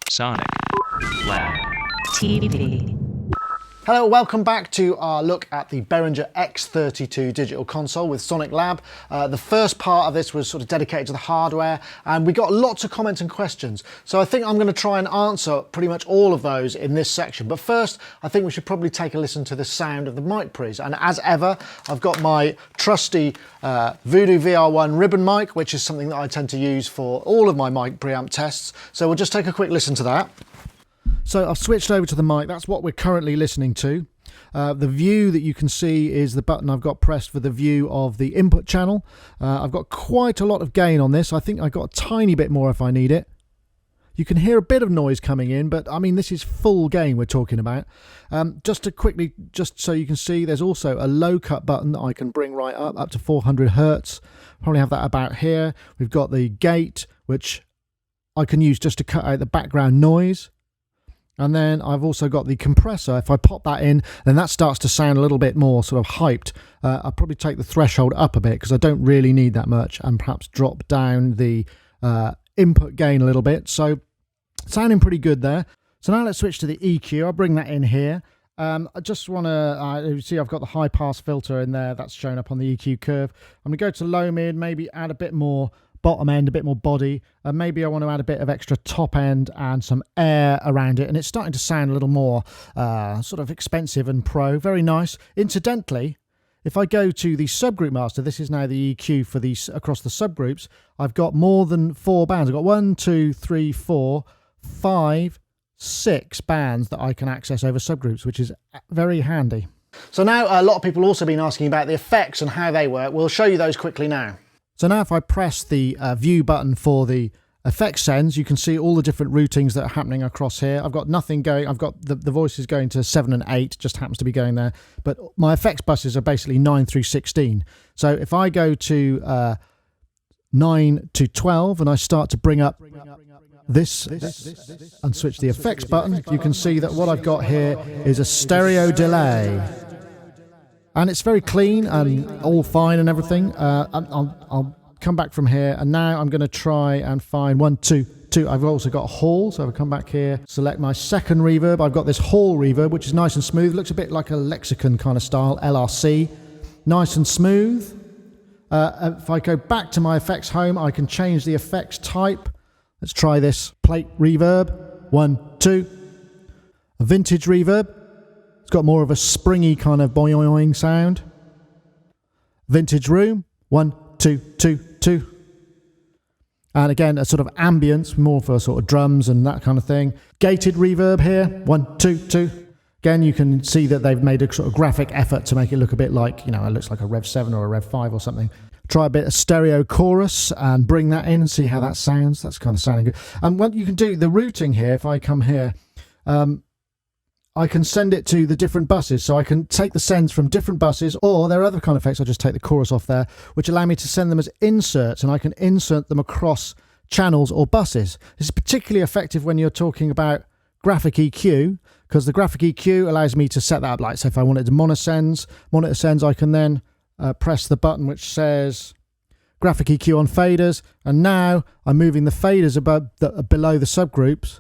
Sonic Lab TV. Hello, welcome back to our look at the Behringer X32 digital console with Sonic Lab. The first part of this was sort of dedicated to the hardware, and we got lots of comments and questions. So I think I'm going to try and answer pretty much all of those in this section. But first, I think we should probably take a listen to the sound of the mic pre's. And as ever, I've got my trusty Voodoo VR1 ribbon mic, which is something that I tend to use for all of my mic preamp tests. So we'll just take a quick listen to that. So I've switched over to the mic. That's what we're currently listening to. The view that you can see is the button I've got pressed for the view of the input channel. I've got quite a lot of gain on this. I think I've got a tiny bit more if I need it. You can hear a bit of noise coming in, but I mean, this is full gain we're talking about. Just so you can see, there's also a low cut button that I can bring right up to 400 Hertz. Probably have that about here. We've got the gate, which I can use just to cut out the background noise. And then I've also got the compressor. If I pop that in, then that starts to sound a little bit more sort of hyped. I'll probably take the threshold up a bit because I don't really need that much, and perhaps drop down the input gain a little bit. So sounding pretty good there. So now let's switch to the EQ. I'll bring that in here. I just want to, see I've got the high pass filter in there. That's shown up on the EQ curve. I'm going to go to low mid, maybe add a bit more bottom end, a bit more body, and maybe I want to add a bit of extra top end and some air around it, and it's starting to sound a little more sort of expensive and pro. Very nice. Incidentally, if I go to the subgroup master, this is now the EQ for these across the subgroups. I've got more than 4 bands. I've got 1, 2, 3, 4, 5, 6 bands that I can access over subgroups, which is very handy. So now a lot of people have also been asking about the effects and how they work. We'll show you those quickly now. So now if I press the view button for the effects sends, you can see all the different routings that are happening across here. I've got nothing going. I've got the voices going to 7 and 8, just happens to be going there. But my effects buses are basically 9 through 16. So if I go to 9 to 12 and I start to bring up this and switch the effects button, you can see that what I've got here is a stereo delay. And it's very clean and all fine and everything. I'll come back from here, and now I'm going to try and find 1, 2, 2. I've also got a hall, so I'll come back here, select my second reverb. I've got this hall reverb, which is nice and smooth. Looks a bit like a Lexicon kind of style, LRC. Nice and smooth. If I go back to my effects home, I can change the effects type. Let's try this plate reverb. 1, 2. A vintage reverb. It's got more of a springy kind of boing sound. Vintage room, 1, 2, 2, 2. And again, a sort of ambience, more for sort of drums and that kind of thing. Gated reverb here, 1, 2, 2. Again, you can see that they've made a sort of graphic effort to make it look a bit like, you know, it looks like a Rev 7 or a Rev 5 or something. Try a bit of stereo chorus and bring that in and see how that sounds. That's kind of sounding good. And what you can do, the routing here, if I come here, I can send it to the different buses. So I can take the sends from different buses, or there are other kind of effects. I'll just take the chorus off there, which allow me to send them as inserts, and I can insert them across channels or buses. This is particularly effective when you're talking about graphic EQ, because the graphic EQ allows me to set that up. Like, so if I wanted to monitor sends, I can then press the button which says graphic EQ on faders, and now I'm moving the faders below the subgroups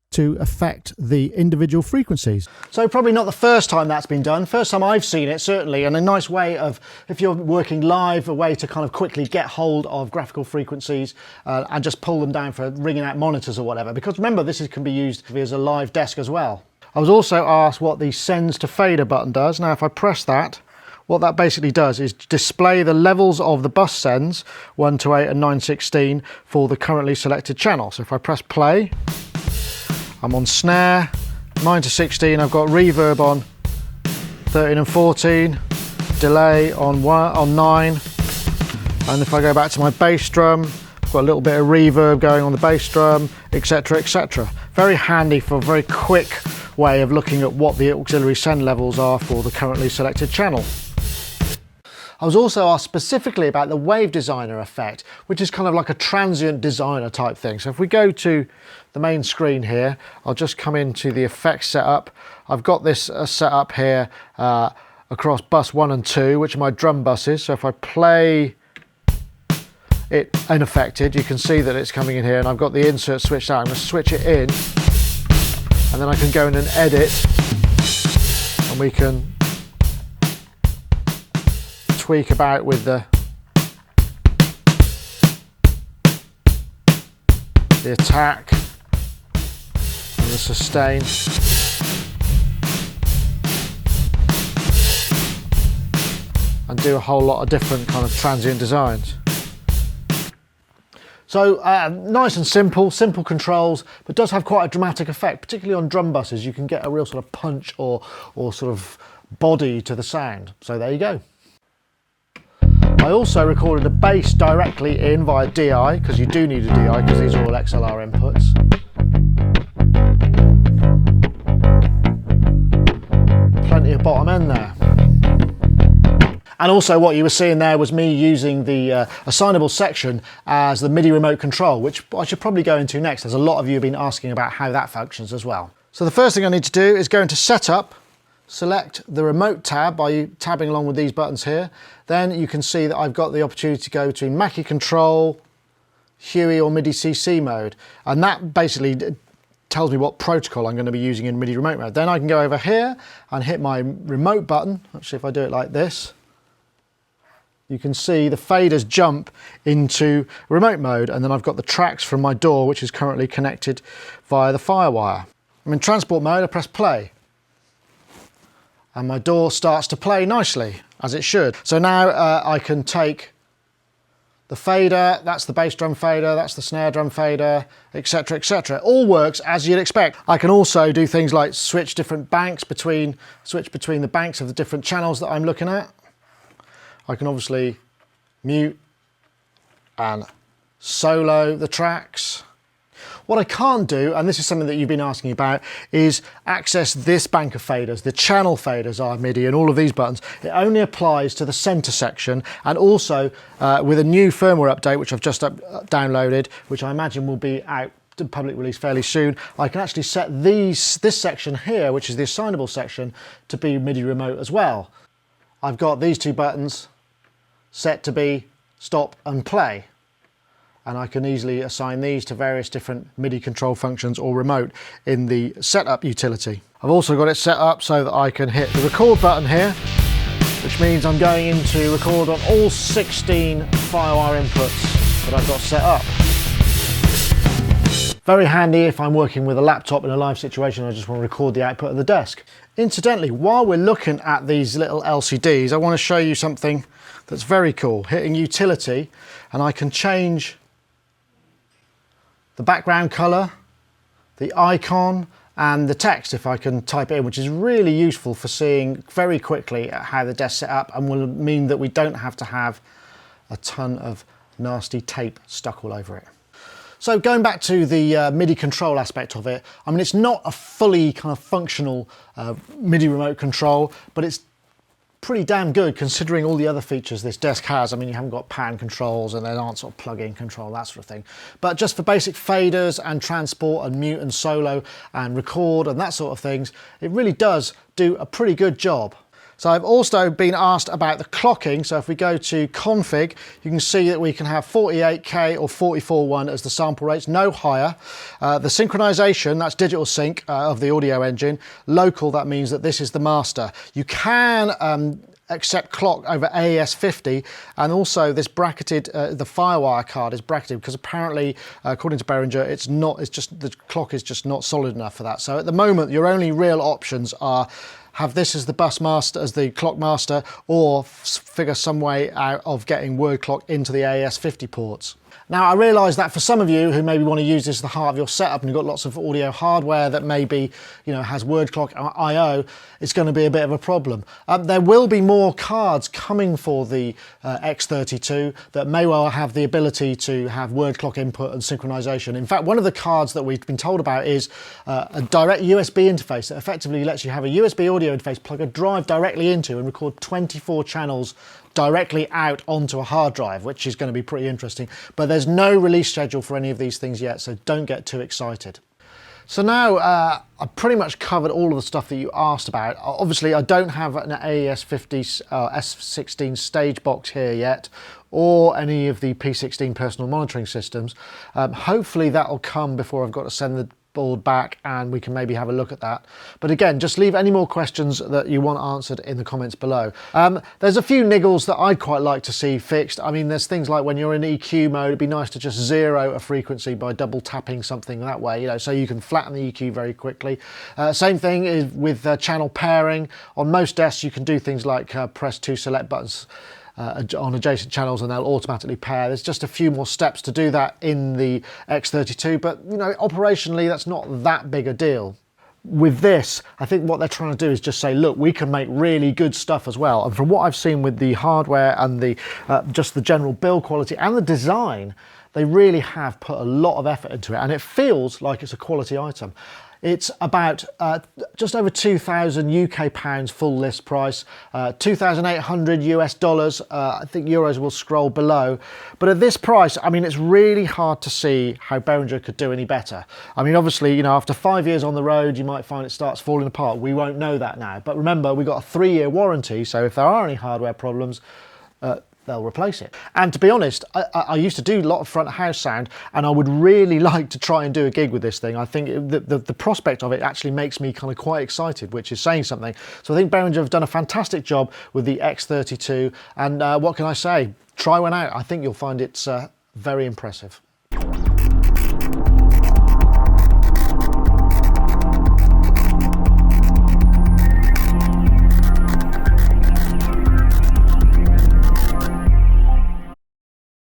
to affect the individual frequencies. So probably not the first time that's been done. First time I've seen it, certainly, and a nice way of, if you're working live, a way to kind of quickly get hold of graphical frequencies and just pull them down for ringing out monitors or whatever. Because remember, this can be used as a live desk as well. I was also asked what the sends to fader button does. Now, if I press that, what that basically does is display the levels of the bus sends, 1 to 8 and 9/16, for the currently selected channel. So if I press play, I'm on snare, 9 to 16, I've got reverb on 13 and 14, delay on 9, and if I go back to my bass drum, I've got a little bit of reverb going on the bass drum, etc, etc. Very handy for a very quick way of looking at what the auxiliary send levels are for the currently selected channel. I was also asked specifically about the wave designer effect, which is kind of like a transient designer type thing. So if we go to the main screen here, I'll just come into the effects setup. I've got this set up here across bus 1 and 2, which are my drum buses. So if I play it unaffected. You can see that it's coming in here, and I've got the insert switched out. I'm going to switch it in, and then I can go in and edit, and we can tweak about with the attack and the sustain. And do a whole lot of different kind of transient designs. So nice and simple controls, but does have quite a dramatic effect, particularly on drum buses. You can get a real sort of punch or sort of body to the sound. So there you go. I also recorded the bass directly in via DI, because you do need a DI because these are all XLR inputs. Plenty of bottom end there. And also what you were seeing there was me using the assignable section as the MIDI remote control, which I should probably go into next. There's a lot of you have been asking about how that functions as well. So the first thing I need to do is go into Setup, select the remote tab by tabbing along with these buttons here. Then you can see that I've got the opportunity to go to Mackie Control, Huey or MIDI CC mode. And that basically tells me what protocol I'm going to be using in MIDI remote mode. Then I can go over here and hit my remote button. Actually, if I do it like this, you can see the faders jump into remote mode, and then I've got the tracks from my DAW, which is currently connected via the Firewire. I'm in transport mode, I press play. And my DAW starts to play nicely, as it should. So now I can take the fader, that's the bass drum fader, that's the snare drum fader, etc, etc. It all works as you'd expect. I can also do things like switch different banks switch between the banks of the different channels that I'm looking at. I can obviously mute and solo the tracks. What I can't do, and this is something that you've been asking about, is access this bank of faders. The channel faders are MIDI and all of these buttons. It only applies to the center section, and also with a new firmware update, which I've just downloaded, which I imagine will be out to public release fairly soon, I can actually set this section here, which is the assignable section, to be MIDI remote as well. I've got these two buttons set to be stop and play, and I can easily assign these to various different MIDI control functions or remote in the setup utility. I've also got it set up so that I can hit the record button here, which means I'm going in to record on all 16 Firewire inputs that I've got set up. Very handy if I'm working with a laptop in a live situation and I just want to record the output of the desk. Incidentally, while we're looking at these little LCDs, I want to show you something that's very cool. Hitting utility, and I can change the background color, the icon, and the text if I can type it in, which is really useful for seeing very quickly how the desk's set up, and will mean that we don't have to have a ton of nasty tape stuck all over it. So going back to the MIDI control aspect of it, I mean, it's not a fully kind of functional MIDI remote control, but it's pretty damn good considering all the other features this desk has. I mean, you haven't got pan controls and there aren't sort of plug-in control, that sort of thing. But just for basic faders and transport and mute and solo and record and that sort of things, it really does do a pretty good job. So I've also been asked about the clocking. So if we go to config, you can see that we can have 48K or 44.1 as the sample rates, no higher. The synchronization, that's digital sync of the audio engine. Local, that means that this is the master. You can accept clock over AES-50, and also this bracketed, the Firewire card is bracketed because apparently, according to Behringer, the clock is just not solid enough for that. So at the moment, your only real options are have this as the bus master, as the clock master, or figure some way out of getting word clock into the AES-50 ports. Now, I realise that for some of you who maybe want to use this as the heart of your setup and you've got lots of audio hardware that maybe, you know, has word clock I/O, it's going to be a bit of a problem. There will be more cards coming for the X32 that may well have the ability to have word clock input and synchronization. In fact, one of the cards that we've been told about is a direct USB interface that effectively lets you have a USB audio interface, plug a drive directly into and record 24 channels directly out onto a hard drive, which is going to be pretty interesting. But there's no release schedule for any of these things yet, so don't get too excited. So now I've pretty much covered all of the stuff that you asked about. Obviously, I don't have an AES-50 S16 stage box here yet, or any of the P16 personal monitoring systems. Hopefully that'll come before I've got to send the board back, and we can maybe have a look at that. But again, just leave any more questions that you want answered in the comments below. There's a few niggles that I'd quite like to see fixed. I mean, there's things like when you're in EQ mode, it'd be nice to just zero a frequency by double tapping something that way, you know, so you can flatten the EQ very quickly. Same thing is with channel pairing. On most desks you can do things like press 2 select buttons on adjacent channels and they'll automatically pair. There's just a few more steps to do that in the X32, but you know, operationally that's not that big a deal. With this, I think what they're trying to do is just say, look, we can make really good stuff as well. And from what I've seen with the hardware and the just the general build quality and the design, they really have put a lot of effort into it, and it feels like it's a quality item. It's about just over 2,000 UK pounds full list price, 2,800 US dollars. I think euros will scroll below. But at this price, I mean, it's really hard to see how Behringer could do any better. I mean, obviously, you know, after 5 years on the road, you might find it starts falling apart. We won't know that now. But remember, we've got a 3-year warranty. So if there are any hardware problems, they'll replace it. And to be honest, I used to do a lot of front of house sound, and I would really like to try and do a gig with this thing. I think the prospect of it actually makes me kind of quite excited, which is saying something. So I think Behringer have done a fantastic job with the X32, and what can I say? Try one out. I think you'll find it's very impressive.